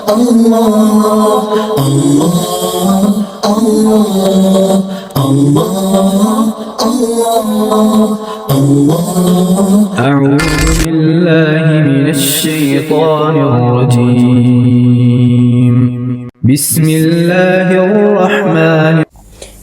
أعوذ بالله من الشيطان الرجيم بسم الله الرحمن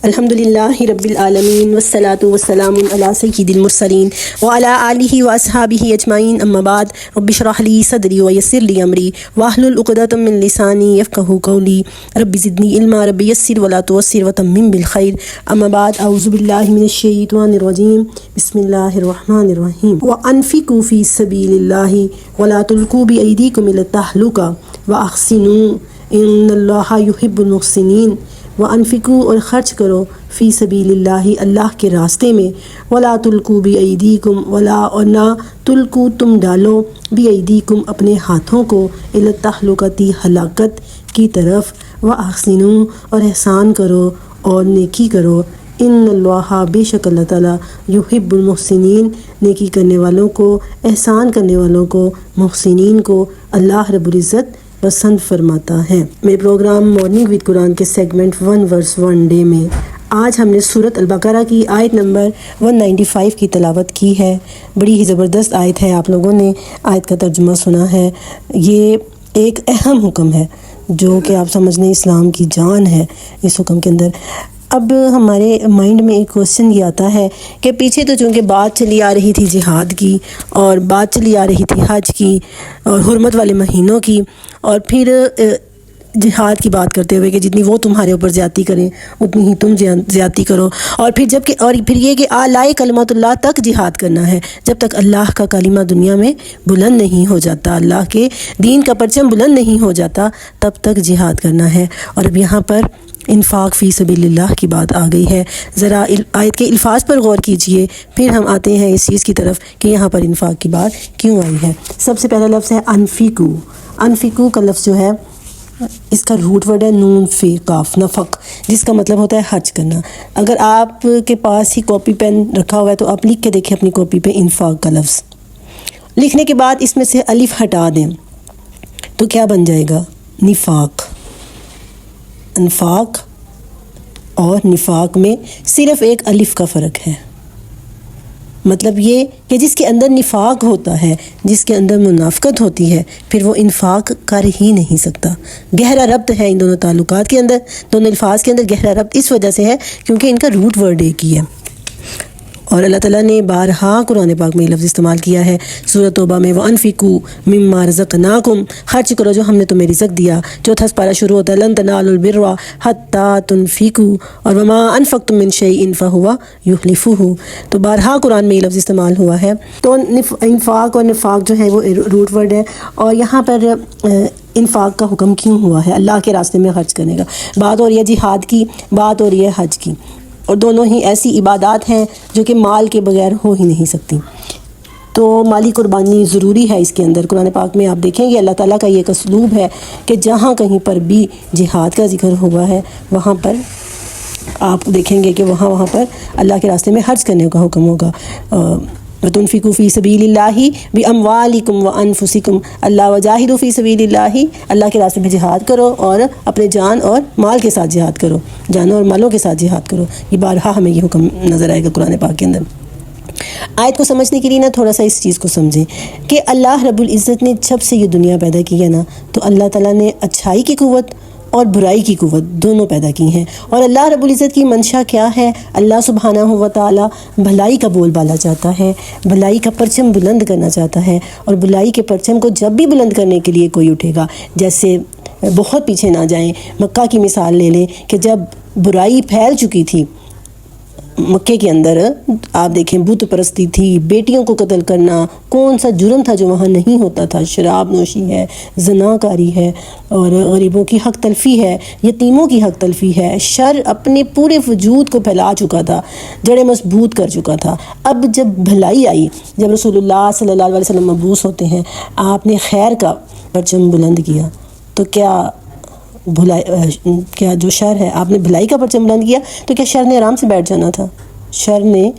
الحمدللہ رب العالمین والصلاة والسلام علی سید المرسلین وعلی آلہ واصحابہ اجمعین اما بعد رب اشرح لی صدری ویسر لی امری واحلل عقدۃ من لسانی یفقہوا قولی رب زدنی علما رب یسر ولا تعسر وتمم بالخیر اما بعد اعوذ باللہ من الشیطان الرجیم بسم اللہ الرحمن الرحیم وانفقوا فی سبیل اللہ ولا تلقوا بایدیکم الی التہلکہ واحسنوا ان اللہ یحب المحسنین وانفقوا اور خرچ کرو فی سبیل اللہ اللہ کے راستے میں ولا تلقوا بایدیکم ولا اور نہ تلقوا تم ڈالو بایدیکم اپنے ہاتھوں کو الی التہلکۃ ہلاکت کی طرف واحسنوا اور احسان کرو اور نیکی کرو ان اللہ بے شک اللہ تعالیٰ یحب المحسنین نیکی کرنے والوں کو احسان کرنے والوں کو محسنین کو اللہ رب العزت پسند فرماتا ہے۔ میرے پروگرام مارننگ وتھ قرآن کے سیگمنٹ 1 ورس 1 ڈے میں آج ہم نے سورۃ البقرہ کی آیت نمبر 195 کی تلاوت کی ہے۔ بڑی ہی زبردست آیت ہے، آپ لوگوں نے آیت کا ترجمہ سنا ہے۔ یہ ایک اہم حکم ہے جو کہ آپ سمجھ لیں اسلام کی جان ہے اس حکم کے اندر۔ اب ہمارے مائنڈ میں ایک کوسچن یہ آتا ہے کہ پیچھے تو چونکہ بات چلی آ رہی تھی جہاد کی اور بات چلی آ رہی تھی حج کی اور حرمت والے مہینوں کی، اور پھر جہاد کی بات کرتے ہوئے کہ جتنی وہ تمہارے اوپر زیادتی کریں اتنی ہی تم زیادتی کرو، اور پھر پھر یہ کہ اعلیٰ کلمۃ اللہ تک جہاد کرنا ہے جب تک اللہ کا کلمہ دنیا میں بلند نہیں ہو جاتا، اللہ کے دین کا پرچم بلند نہیں ہو جاتا تب تک جہاد کرنا ہے۔ اور اب یہاں پر انفاق فی سبیل اللہ کی بات آ گئی ہے۔ ذرا آیت کے الفاظ پر غور کیجئے، پھر ہم آتے ہیں اس چیز کی طرف کہ یہاں پر انفاق کی بات کیوں آئی ہے۔ سب سے پہلا لفظ ہے انفقو۔ انفقو کا لفظ جو ہے اس کا روٹ ورڈ ہے نون فی قاف نفق، جس کا مطلب ہوتا ہے خرچ کرنا۔ اگر آپ کے پاس ہی کاپی پین رکھا ہوا ہے تو آپ لکھ کے دیکھیں اپنی کاپی پہ انفاق کا لفظ، لکھنے کے بعد اس میں سے الف ہٹا دیں تو کیا بن جائے گا؟ نفاق۔ انفاق اور نفاق میں صرف ایک الف کا فرق ہے، مطلب یہ کہ جس کے اندر نفاق ہوتا ہے، جس کے اندر منافقت ہوتی ہے، پھر وہ انفاق کر ہی نہیں سکتا۔ گہرا ربط ہے ان دونوں تعلقات کے اندر، دونوں الفاظ کے اندر گہرا ربط اس وجہ سے ہے کیونکہ ان کا روٹ ورڈ ایک ہی ہے۔ اور اللہ تعالیٰ نے بارہا قرآن پاک میں یہ لفظ استعمال کیا ہے۔ سورۃ توبہ میں وَأَنفِقُوا مِمَّا رَزَقْنَاكُمْ، خرچ کرو جو ہم نے تمہیں رزق دیا۔ چوتھا پارہ شروع ہوتا ہے لَن تَنَالُوا الْبِرَّ حَتَّىٰ تُنفِقُوا اور وَمَا أَنفَقْتُم مِّن شَيْءٍ فَهُوَ يُخْلِفُهُ، تو بارہا قرآن میں یہ لفظ استعمال ہوا ہے۔ تو انفاق اور نفاق جو ہے وہ روٹ ورڈ ہے، اور یہاں پر انفاق کا حکم کیوں ہوا ہے؟ اللہ کے راستے میں خرچ کرنے کا۔ بات ہو رہی ہے جہاد کی، بات ہو رہی ہے حج کی، اور دونوں ہی ایسی عبادات ہیں جو کہ مال کے بغیر ہو ہی نہیں سکتی، تو مالی قربانی ضروری ہے اس کے اندر۔ قرآن پاک میں آپ دیکھیں گے اللہ تعالیٰ کا یہ ایک اسلوب ہے کہ جہاں کہیں پر بھی جہاد کا ذکر ہوا ہے وہاں پر آپ دیکھیں گے کہ وہاں پر اللہ کے راستے میں خرچ کرنے کا حکم ہوگا۔ وَتُنْفِقُوا فِي سَبِيلِ اللَّهِ بِأَمْوَالِكُمْ وَأَنفُسِكُمْ، اللہ وَجَاهِدُوا فِي سَبِيلِ اللَّهِ، اللہ کے راستے میں جہاد کرو اور اپنے جان اور مال کے ساتھ جہاد کرو، جانوں اور مالوں کے ساتھ جہاد کرو۔ یہ بارہا ہمیں یہ حکم نظر آئے گا قرآن پاک کے اندر۔ آیت کو سمجھنے کے لیے نا تھوڑا سا اس چیز کو سمجھیں کہ اللہ رب العزت نے جب سے یہ دنیا پیدا کی ہے نا، تو اللہ تعالیٰ نے اچھائی کی قوت اور برائی کی قوت دونوں پیدا کی ہیں۔ اور اللہ رب العزت کی منشا کیا ہے؟ اللہ سبحانہ و تعالیٰ بھلائی کا بول بالا چاہتا ہے، بھلائی کا پرچم بلند کرنا چاہتا ہے، اور بھلائی کے پرچم کو جب بھی بلند کرنے کے لیے کوئی اٹھے گا، جیسے بہت پیچھے نہ جائیں، مکہ کی مثال لے لیں کہ جب برائی پھیل چکی تھی مکے کے اندر، آپ دیکھیں بت پرستی تھی، بیٹیوں کو قتل کرنا کون سا جرم تھا جو وہاں نہیں ہوتا تھا، شراب نوشی ہے، زناکاری ہے، اور غریبوں کی حق تلفی ہے، یتیموں کی حق تلفی ہے۔ شر اپنے پورے وجود کو پھیلا چکا تھا، جڑیں مضبوط کر چکا تھا۔ اب جب بھلائی آئی، جب رسول اللہ صلی اللہ علیہ وسلم مبعوث ہوتے ہیں، آپ نے خیر کا پرچم بلند کیا، تو کیا جو شر ہے آپ نے بھلائی کا پرچم بلند کیا، تو کیا شر نے آرام سے بیٹھ جانا تھا؟ شر نے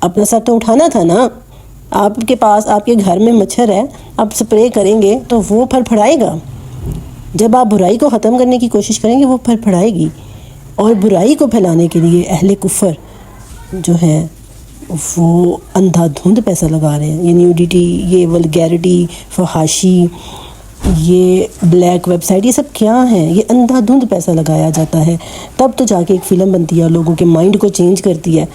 اپنا سر تو اٹھانا تھا نا۔ آپ کے پاس آپ کے گھر میں مچھر ہے، آپ سپرے کریں گے تو وہ پھڑ پھڑائے گا، جب آپ برائی کو ختم کرنے کی کوشش کریں گے وہ پھر پھیلائے گی، اور برائی کو پھیلانے کے لیے اہل کفر جو ہیں وہ اندھا دھند پیسہ لگا رہے ہیں. یہ نیوڈیٹی، یہ ولگیرٹی، فحاشی، یہ بلیک ویب سائٹ، یہ سب کیا ہیں؟ یہ اندھا دھند پیسہ لگایا جاتا ہے، تب تو جا کے ایک فلم بنتی ہے اور لوگوں کے مائنڈ کو چینج کرتی ہے.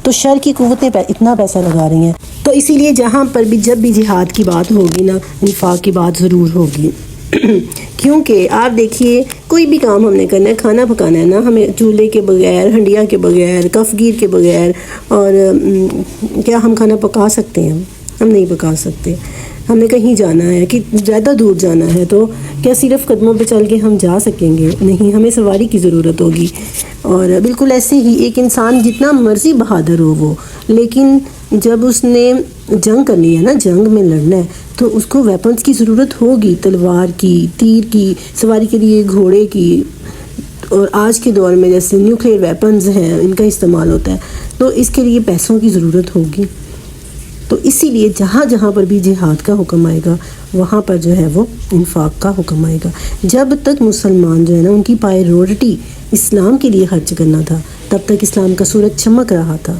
تو شر کی قوتیں اتنا پیسہ لگا رہی ہیں. تو اسی لیے جہاں پر بھی جب بھی جہاد کی بات ہوگی نا، انفاق کی بات ضرور ہوگی. کیونکہ آپ دیکھیے کوئی بھی کام ہم نے کرنا ہے، کھانا پکانا ہے نا، ہمیں چولہے کے بغیر، ہنڈیا کے بغیر، کفگیر کے بغیر، اور کیا ہم کھانا پکا سکتے ہیں؟ ہم نہیں پکا سکتے. ہمیں کہیں جانا ہے کہ زیادہ دور جانا ہے تو کیا صرف قدموں پہ چل کے ہم جا سکیں گے؟ نہیں، ہمیں سواری کی ضرورت ہوگی. اور بالکل ایسے ہی ایک انسان جتنا مرضی بہادر ہو وہ، لیکن جب اس نے جنگ کرنی ہے نا، جنگ میں لڑنا ہے، تو اس کو ویپنز کی ضرورت ہوگی، تلوار کی، تیر کی، سواری کے لیے گھوڑے کی. اور آج کے دور میں جیسے نیوکلیئر ویپنز ہیں، ان کا استعمال ہوتا ہے، تو اس کے لیے پیسوں کی ضرورت ہوگی. تو اسی لیے جہاں جہاں پر بھی جہاد کا حکم آئے گا وہاں پر جو ہے وہ انفاق کا حکم آئے گا. جب تک مسلمان جو ہے نا، ان کی پائرورٹی اسلام کے لیے خرچ کرنا تھا، تب تک اسلام کا سورج چمک رہا تھا،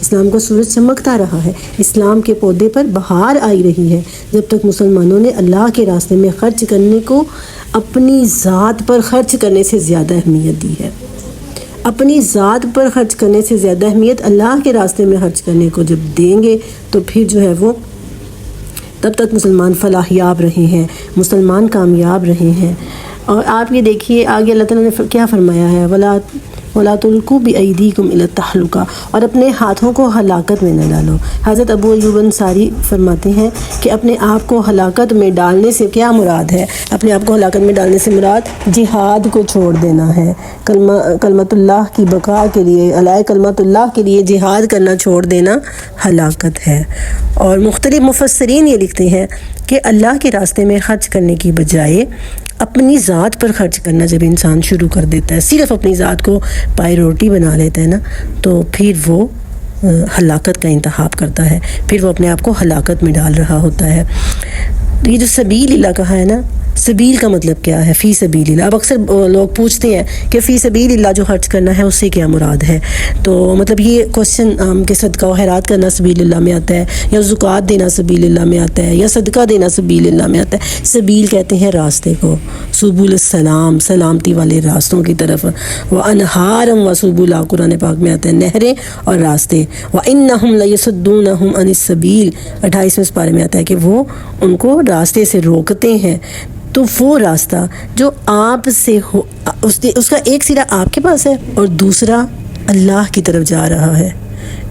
اسلام کا سورج چمکتا رہا ہے، اسلام کے پودے پر بہار آئی رہی ہے. جب تک مسلمانوں نے اللہ کے راستے میں خرچ کرنے کو اپنی ذات پر خرچ کرنے سے زیادہ اہمیت دی ہے. اپنی ذات پر خرچ کرنے سے زیادہ اہمیت اللہ کے راستے میں خرچ کرنے کو جب دیں گے تو پھر جو ہے وہ تب تک مسلمان فلاح یاب رہے ہیں، مسلمان کامیاب رہے ہیں. اور آپ یہ دیکھیے آگے اللہ تعالیٰ نے کیا فرمایا ہے، وَلَا تُلْقُوا بِأَيْدِيكُمْ إِلَى التَّهْلُكَةِ، اور اپنے ہاتھوں کو ہلاکت میں نہ ڈالو. حضرت ابو ایوب انصاری فرماتے ہیں کہ اپنے آپ کو ہلاکت میں ڈالنے سے کیا مراد ہے؟ اپنے آپ کو ہلاکت میں ڈالنے سے مراد جہاد کو چھوڑ دینا ہے. کلمت اللہ کی بقا کے لیے، علیہ کلمت اللہ کے لیے جہاد کرنا چھوڑ دینا ہلاکت ہے. اور مختلف مفسرین یہ لکھتے ہیں کہ اللہ کے راستے میں خرچ کرنے کی بجائے اپنی ذات پر خرچ کرنا جب انسان شروع کر دیتا ہے، صرف اپنی ذات کو پائرورٹی بنا لیتا ہے نا، تو پھر وہ ہلاکت کا انتخاب کرتا ہے، پھر وہ اپنے آپ کو ہلاکت میں ڈال رہا ہوتا ہے. یہ جو سبیل اللہ کہا ہے نا، سبیل کا مطلب کیا ہے؟ فی سبیل اللہ. اب اکثر لوگ پوچھتے ہیں کہ فی سبیل اللہ جو خرچ کرنا ہے اس سے کیا مراد ہے؟ تو مطلب یہ کوشچن کہ صدقہ و خیرات کرنا سبیل اللہ میں آتا ہے، یا زکوٰۃ دینا سبیل اللہ میں آتا ہے، یا صدقہ دینا سبیل اللہ میں آتا ہے. سبیل کہتے ہیں راستے کو، سبل السلام، سلامتی والے راستوں کی طرف. وَأَنْهَارًا وَسُبُلًا قرآن پاک میں آتا ہے، نہریں اور راستے. وَإِنَّهُمْ لَيَصُدُّونَهُمْ عَنِ السَّبِيلِ 28ویں پارے میں آتا ہے کہ وہ ان کو راستے سے روکتے ہیں. تو وہ راستہ جو آپ سے ہو، اس کا ایک سرا آپ کے پاس ہے اور دوسرا اللہ کی طرف جا رہا ہے.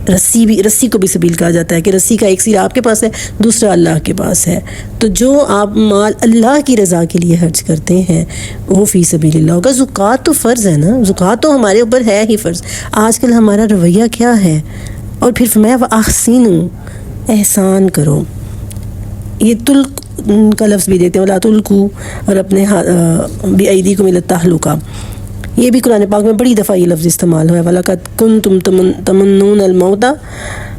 رسی کو بھی سبیل کہا جاتا ہے کہ رسی کا ایک سرا آپ کے پاس ہے، دوسرا اللہ کے پاس ہے. تو جو آپ مال اللہ کی رضا کے لیے خرچ کرتے ہیں وہ فی سبیل اللہ ہوگا. زکوٰۃ تو فرض ہے نا، زکوٰۃ تو ہمارے اوپر ہے ہی فرض. آج کل ہمارا رویہ کیا ہے؟ اور پھر فرمایا وَأَحْسِنُوا، احسان کرو. یہ تلق کا لفظ بھی دیتے ہیں، وَلَا تُلْقُوا، اور اپنے بِأَيْدِيكُمْ إِلَى التَّهْلُكَةِ. یہ بھی قرآن پاک میں بڑی دفعہ یہ لفظ استعمال ہوا ہے، وَلَقَدْ كُنْتُمْ تَمَنُّونَ الْمَوْتَ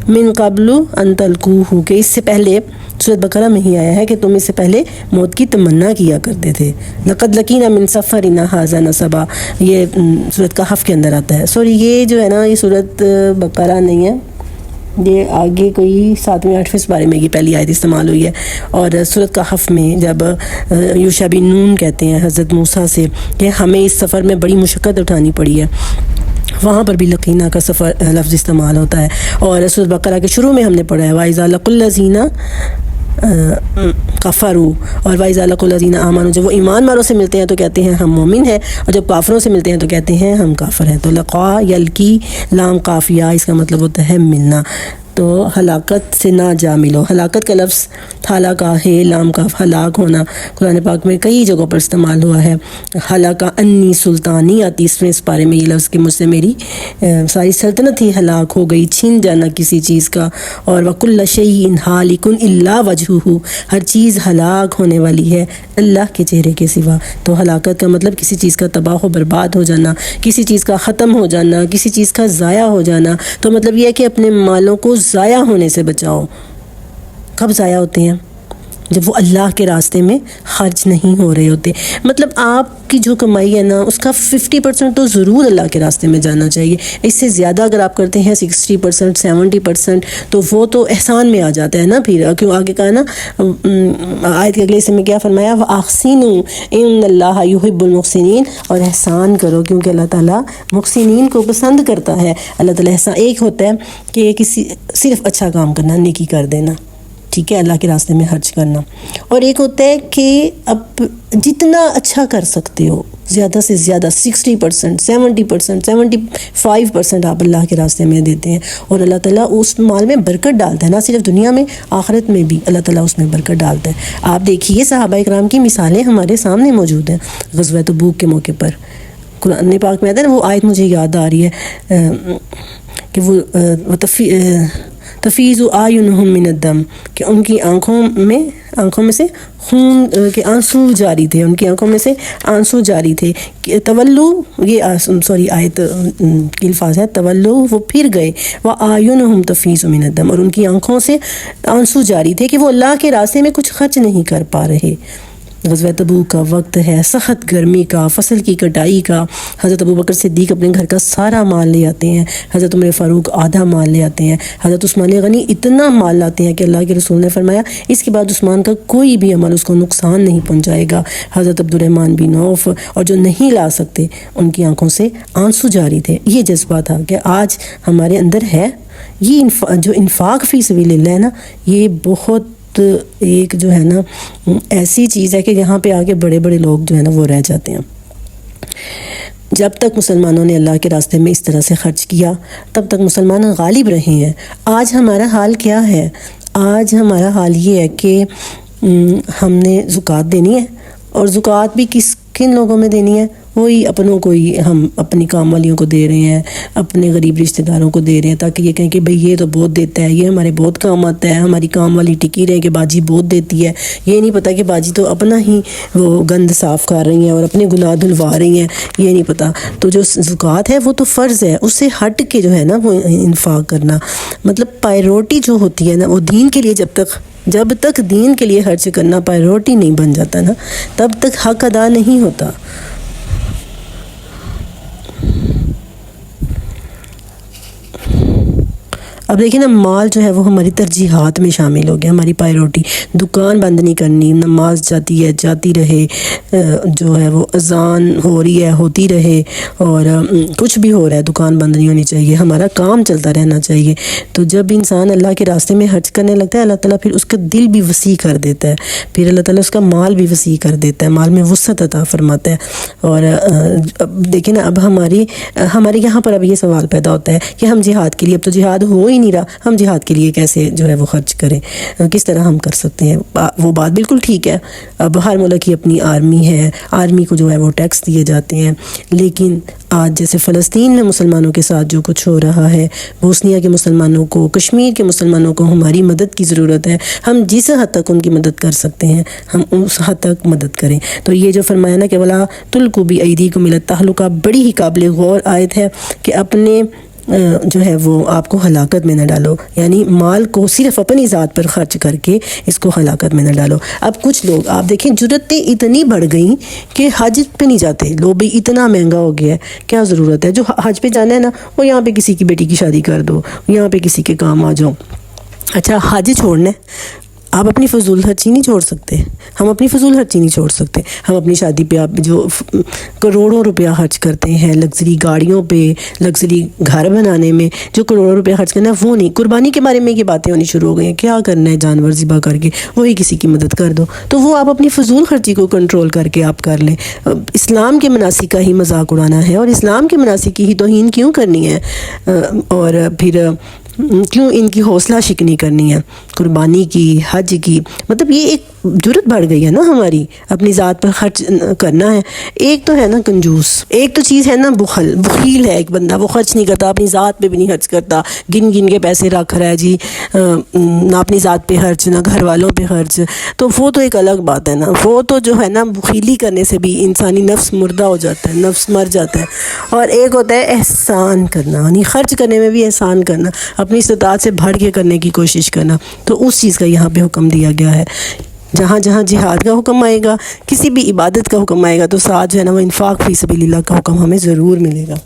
مِن قَبْلُ أَن تَلْقُوهُ، کہ اس سے پہلے سورۃ بقرہ میں ہی آیا ہے کہ تم اس سے پہلے موت کی تمنا کیا کرتے تھے. لَقَدْ لَقِينَا مِن سَفَرِنَا هَٰذَا نَصَبًا، یہ سورۃ کہف کے اندر آتا ہے. سوری، یہ جو ہے نا یہ سورۃ بقرہ نہیں ہے، یہ آگے کوئی 7ویں 8ویں پارے میں یہ پہلی آیت استعمال ہوئی ہے. اور سورۃ کہف میں جب یوشع بن نون کہتے ہیں حضرت موسیٰ سے کہ ہمیں اس سفر میں بڑی مشقت اٹھانی پڑی ہے، وہاں پر بھی لقینہ کا لفظ استعمال ہوتا ہے. اور سورۃ بقرہ کے شروع میں ہم نے پڑھا ہے وَإِذَا لَقُوا الَّذِينَ کفروا، اور وَإِذَا لَقُوا الَّذِينَ آمَنُوا، جب وہ ایمان والوں سے ملتے ہیں تو کہتے ہیں ہم مومن ہیں، اور جب کافروں سے ملتے ہیں تو کہتے ہیں ہم کافر ہیں. تو لقا یلقی لام قافیہ، اس کا مطلب ہوتا ہے ملنا. تو ہلاکت سے نہ جا ملو. ہلاکت کا لفظ ہلاکا ہے، لام کا ہلاک ہونا قرآن پاک میں کئی جگہوں پر استعمال ہوا ہے. ہلاکا انی سلطانی، 30ویں پارے میں یہ لفظ کہ مجھ سے میری ساری سلطنت ہی ہلاک ہو گئی، چھین جانا کسی چیز کا. اور وَكُلَّ شَيْءٍ هَالِكٌ إِلَّا وَجْهُهُ، ہر چیز ہلاک ہونے والی ہے اللہ کے چہرے کے سوا. تو ہلاکت کا مطلب کسی چیز کا تباہ و برباد ہو جانا، کسی چیز کا ختم ہو جانا، کسی چیز کا ضائع ہو جانا. تو مطلب یہ ہے کہ اپنے مالوں کو ضائع ہونے سے بچاؤ. کب ضائع ہوتے ہیں؟ جب وہ اللہ کے راستے میں خرچ نہیں ہو رہے ہوتے. مطلب آپ کی جو کمائی ہے نا اس کا 50% تو ضرور اللہ کے راستے میں جانا چاہیے. اس سے زیادہ اگر آپ کرتے ہیں 60%, 70%, تو وہ تو احسان میں آ جاتا ہے نا. پھر کیوں آگے کہا نا آیت کے اگلے حصے میں کیا فرمایا, وَأَحْسِنُوا إِنَّ اللَّهَ يُحِبُّ الْمُحْسِنِينَ, اور احسان کرو کیونکہ اللہ تعالیٰ محسنین کو پسند کرتا ہے. اللہ تعالیٰ احسان ایک ہوتا ہے کہ کسی صرف اچھا کام کرنا, نیکی کر دینا, ٹھیک ہے, اللہ کے راستے میں خرچ کرنا, اور ایک ہوتا ہے کہ اب جتنا اچھا کر سکتے ہو زیادہ سے زیادہ 60%, 70%, 75% آپ اللہ کے راستے میں دیتے ہیں, اور اللہ تعالیٰ اس مال میں برکت ڈالتا ہے, نہ صرف دنیا میں آخرت میں بھی اللہ تعالیٰ اس میں برکت ڈالتا ہے. آپ دیکھیے صحابہ اکرام کی مثالیں ہمارے سامنے موجود ہیں. غزوہ تبوک کے موقع پر قرآن پاک میں آتا ہے نا, وہ آیت مجھے یاد آ رہی ہے کہ وہ تفیض اعینہم من الدم, کہ ان کی آنکھوں میں سے خون کے آنسو جاری تھے, ان کی آنکھوں میں سے آنسو جاری تھے. تولو, یہ آیت کے الفاظ ہے, تولو وہ پھر گئے, واعینہم تفیض من الدم, اور ان کی آنکھوں سے آنسو جاری تھے کہ وہ اللہ کے راستے میں کچھ خرچ نہیں کر پا رہے. غزوہ تبوک کا وقت ہے, سخت گرمی کا, فصل کی کٹائی کا. حضرت ابوبکر صدیق اپنے گھر کا سارا مال لے آتے ہیں, حضرت عمر فاروق آدھا مال لے آتے ہیں, حضرت عثمان غنی اتنا مال لاتے ہیں کہ اللہ کے رسول نے فرمایا اس کے بعد عثمان کا کوئی بھی عمل اس کو نقصان نہیں پہنچائے گا. حضرت عبد الرحمن بن عوف, اور جو نہیں لا سکتے ان کی آنکھوں سے آنسو جاری تھے. یہ جذبہ تھا کہ آج ہمارے اندر ہے. یہ جو انفاق فی سبیل اللہ ہے نا, یہ بہت ایک جو ہے نا ایسی چیز ہے کہ یہاں پہ آگے بڑے بڑے لوگ جو ہے نا وہ رہ جاتے ہیں. جب تک مسلمانوں نے اللہ کے راستے میں اس طرح سے خرچ کیا تب تک مسلمان غالب رہے ہیں. آج ہمارا حال کیا ہے؟ آج ہمارا حال یہ ہے کہ ہم نے زکوٰۃ دینی ہے, اور زکوٰۃ بھی کن لوگوں میں دینی ہے؟ وہی اپنوں کو ہی, ہم اپنی کام والیوں کو دے رہے ہیں, اپنے غریب رشتہ داروں کو دے رہے ہیں, تاکہ یہ کہیں کہ بھئی یہ تو بہت دیتا ہے, یہ ہمارے بہت کام آتا ہے, ہماری کام والی ٹکی رہے کہ باجی بہت دیتی ہے. یہ نہیں پتہ کہ باجی تو اپنا ہی وہ گند صاف کر رہی ہیں اور اپنے گناہ دھلوا رہی ہیں, یہ نہیں پتہ. تو جو زکوٰۃ ہے وہ تو فرض ہے, اس سے ہٹ کے جو ہے نا وہ انفاق کرنا, مطلب پائرورٹی جو ہوتی ہے نا وہ دین کے لیے, جب تک دین کے لیے خرچ کرنا پائرورٹی نہیں بن جاتا نا, تب تک حق ادا نہیں ہوتا. اب دیکھیں نا, مال جو ہے وہ ہماری ترجیحات میں شامل ہو گیا, ہماری پائرورٹی. دکان بند نہیں کرنی, نماز جاتی رہے, جو ہے وہ اذان ہو رہی ہے ہوتی رہے, اور کچھ بھی ہو رہا ہے دکان بند نہیں ہونی چاہیے, ہمارا کام چلتا رہنا چاہیے. تو جب انسان اللہ کے راستے میں خرچ کرنے لگتا ہے, اللہ تعالیٰ پھر اس کا دل بھی وسیع کر دیتا ہے, پھر اللہ تعالیٰ اس کا مال بھی وسیع کر دیتا ہے, مال میں وسعت عطا فرماتا ہے. اور دیکھیں نا, اب ہمارے یہاں پر اب یہ سوال پیدا ہوتا ہے کہ ہم جہاد کے لیے, اب تو جہاد ہو ہی نہیں رہا, ہم جہاد کے لیے کیسے جو ہے وہ خرچ کریں, کس طرح ہم کر سکتے ہیں؟ وہ بات بالکل ٹھیک ہے, اب ہر ملک کی اپنی آرمی ہے, آرمی کو جو ہے وہ ٹیکس دیے جاتے ہیں. لیکن آج جیسے فلسطین میں مسلمانوں کے ساتھ جو کچھ ہو رہا ہے, بوسنیا کے مسلمانوں کو, کشمیر کے مسلمانوں کو ہماری مدد کی ضرورت ہے. ہم جس حد تک ان کی مدد کر سکتے ہیں ہم اس حد تک مدد کریں. تو یہ جو فرمایا نا کہ وَلَا تُلْقُوا بِأَيْدِيكُمْ إِلَى التَّهْلُكَةِ, بڑی ہی قابل غور آیت ہے کہ اپنے جو ہے وہ آپ کو ہلاکت میں نہ ڈالو, یعنی مال کو صرف اپنی ذات پر خرچ کر کے اس کو ہلاکت میں نہ ڈالو. اب کچھ لوگ آپ دیکھیں جرتیں اتنی بڑھ گئیں کہ حج پہ نہیں جاتے لوگ, بھی اتنا مہنگا ہو گیا ہے, کیا ضرورت ہے؟ جو حج پہ جانا ہے نا وہ یہاں پہ کسی کی بیٹی کی شادی کر دو, یہاں پہ کسی کے کام آ جاؤ. اچھا حج چھوڑنا ہے, آپ اپنی فضول خرچی نہیں چھوڑ سکتے, ہم اپنی فضول خرچی نہیں چھوڑ سکتے. ہم اپنی شادی پہ آپ جو کروڑوں روپیہ خرچ کرتے ہیں, لگژری گاڑیوں پہ, لگژری گھر بنانے میں جو کروڑوں روپیہ خرچ کرنا ہے وہ نہیں. قربانی کے بارے میں یہ باتیں ہونی شروع ہو گئی ہیں, کیا کرنا ہے جانور ذبح کر کے وہی کسی کی مدد کر دو. تو وہ آپ اپنی فضول خرچی کو کنٹرول کر کے آپ کر لیں. اسلام کے مناسک کا ہی مذاق اڑانا ہے, اور اسلام کے مناسک کی ہی توہین کیوں کرنی ہے, اور پھر کیوں ان کی حوصلہ شکنی کرنی ہے قربانی کی, حج کی. مطلب یہ ایک جرت بڑھ گئی ہے نا ہماری, اپنی ذات پر خرچ کرنا ہے. ایک تو ہے نا کنجوس, ایک تو چیز ہے نا بخیل ہے ایک بندہ, وہ خرچ نہیں کرتا, اپنی ذات پہ بھی نہیں خرچ کرتا, گن کے پیسے رکھ رہا ہے جی, نہ اپنی ذات پہ خرچ نہ گھر والوں پہ خرچ. تو وہ تو ایک الگ بات ہے نا, وہ تو جو ہے نا بخیلی کرنے سے بھی انسانی نفس مردہ ہو جاتا ہے, نفس مر جاتا ہے. اور ایک ہوتا ہے احسان کرنا, یعنی خرچ کرنے میں بھی احسان کرنا, اپنی استطاعت سے بڑھ کے کرنے کی کوشش کرنا. تو اس چیز کا یہاں پہ حکم دیا گیا ہے. جہاں جہاں جہاد کا حکم آئے گا، کسی بھی عبادت کا حکم آئے گا، تو ساتھ جو ہے نا وہ انفاق فی سبیل اللہ کا حکم ہمیں ضرور ملے گا۔